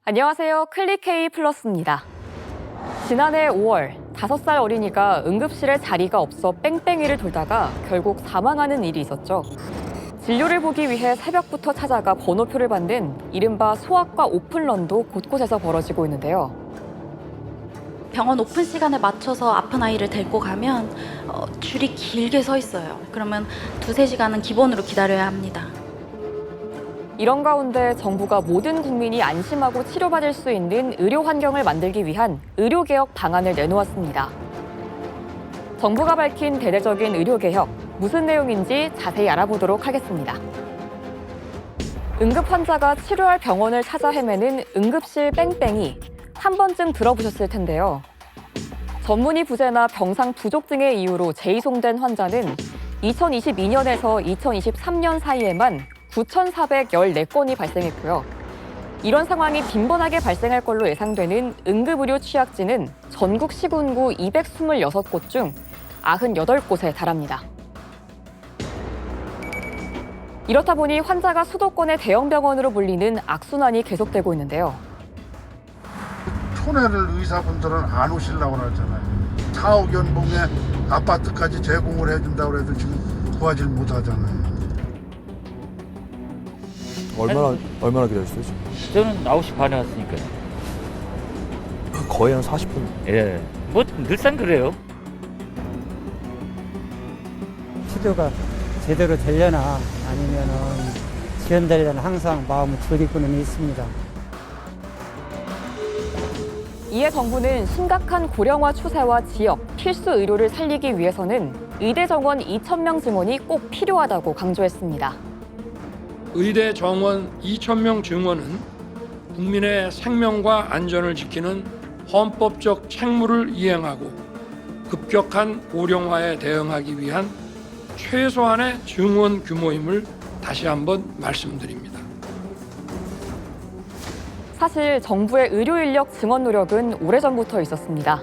안녕하세요. 클릭K 플러스입니다. 지난해 5월 5살 어린이가 응급실에 자리가 없어 뺑뺑이를 돌다가 결국 사망하는 일이 있었죠. 진료를 보기 위해 새벽부터 찾아가 번호표를 받는 이른바 소아과 오픈런도 곳곳에서 벌어지고 있는데요. 병원 오픈 시간에 맞춰서 아픈 아이를 데리고 가면 줄이 길게 서 있어요. 그러면 2~3시간은 기본으로 기다려야 합니다. 이런 가운데 정부가 모든 국민이 안심하고 치료받을 수 있는 의료 환경을 만들기 위한 의료개혁 방안을 내놓았습니다. 정부가 밝힌 대대적인 의료개혁, 무슨 내용인지 자세히 알아보도록 하겠습니다. 응급 환자가 치료할 병원을 찾아 헤매는 응급실 뺑뺑이, 한 번쯤 들어보셨을 텐데요. 전문의 부재나 병상 부족 등의 이유로 재이송된 환자는 2022년에서 2023년 사이에만 9,414건이 발생했고요. 이런 상황이 빈번하게 발생할 걸로 예상되는 응급의료 취약지는 전국 시군구 226곳 중 98곳에 달합니다. 이렇다 보니 환자가 수도권의 대형 병원으로 몰리는 악순환이 계속되고 있는데요. 촌에를 의사분들은 안 오시려고 하잖아요. 4억 연봉에 아파트까지 제공을 해준다고 해도 지금 구하지 못하잖아요. 얼마나 기다렸어요 지금? 저는 9시 반에 왔으니까요. 거의 한 40분. 예. 뭐 늘상 그래요. 치료가 제대로 되려나 아니면은 지연되려나 항상 마음을 졸이고는 있습니다. 이에 정부는 심각한 고령화 추세와 지역, 필수 의료를 살리기 위해서는 의대 정원 2,000명 증원이 꼭 필요하다고 강조했습니다. 의대 정원 2,000명 증원은 국민의 생명과 안전을 지키는 헌법적 책무를 이행하고 급격한 고령화에 대응하기 위한 최소한의 증원 규모임을 다시 한번 말씀드립니다. 사실 정부의 의료 인력 증원 노력은 오래전부터 있었습니다.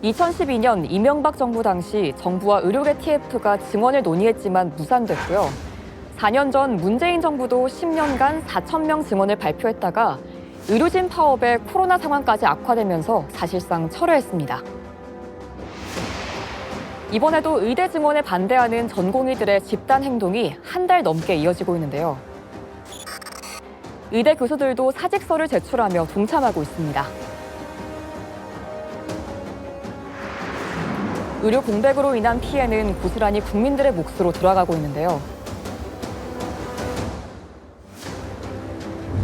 2012년 이명박 정부 당시 정부와 의료계 TF가 증원을 논의했지만 무산됐고요. 4년 전 문재인 정부도 10년간 4,000명 증원을 발표했다가 의료진 파업에 코로나 상황까지 악화되면서 사실상 철회했습니다. 이번에도 의대 증원에 반대하는 전공의들의 집단 행동이 한 달 넘게 이어지고 있는데요. 의대 교수들도 사직서를 제출하며 동참하고 있습니다. 의료 공백으로 인한 피해는 고스란히 국민들의 몫으로 돌아가고 있는데요.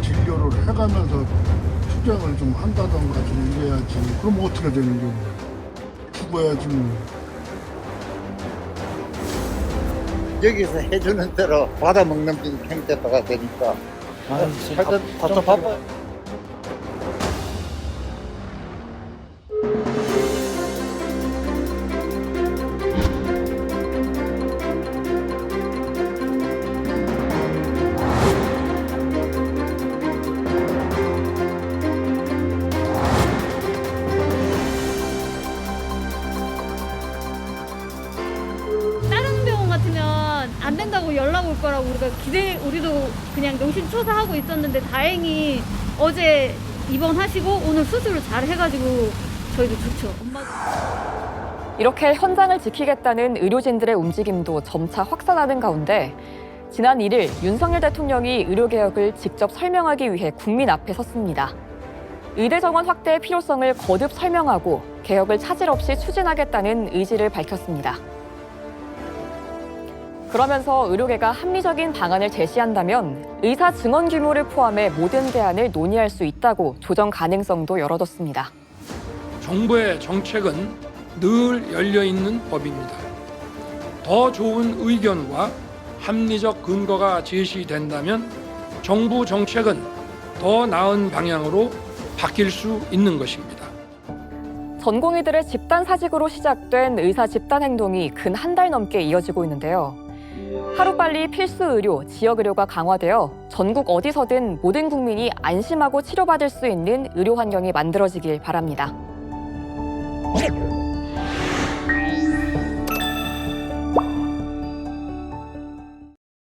진료를 해가면서 투쟁을 좀 한다던가 좀 이래야지. 그럼 어떻게 되는 거예요? 죽어야지 뭐. 여기서 해주는 대로 받아먹는 형태가 되니까 하여튼 좀 바빠요. 다른 병원 같으면 안 된다고 연락 올 거라고 우리도 그냥 노심초사하고 있었는데 다행히 어제 입원하시고 오늘 수술을 잘 해가지고 저희도 좋죠. 엄마도. 이렇게 현장을 지키겠다는 의료진들의 움직임도 점차 확산하는 가운데 지난 1일 윤석열 대통령이 의료개혁을 직접 설명하기 위해 국민 앞에 섰습니다. 의대 정원 확대의 필요성을 거듭 설명하고 개혁을 차질 없이 추진하겠다는 의지를 밝혔습니다. 그러면서 의료계가 합리적인 방안을 제시한다면 의사 증원 규모를 포함해 모든 대안을 논의할 수 있다고 조정 가능성도 열어뒀습니다. 정부의 정책은 늘 열려있는 법입니다. 더 좋은 의견과 합리적 근거가 제시된다면 정부 정책은 더 나은 방향으로 바뀔 수 있는 것입니다. 전공의들의 집단 사직으로 시작된 의사 집단 행동이 근 한 달 넘게 이어지고 있는데요. 하루빨리 필수 의료, 지역 의료가 강화되어 전국 어디서든 모든 국민이 안심하고 치료받을 수 있는 의료 환경이 만들어지길 바랍니다.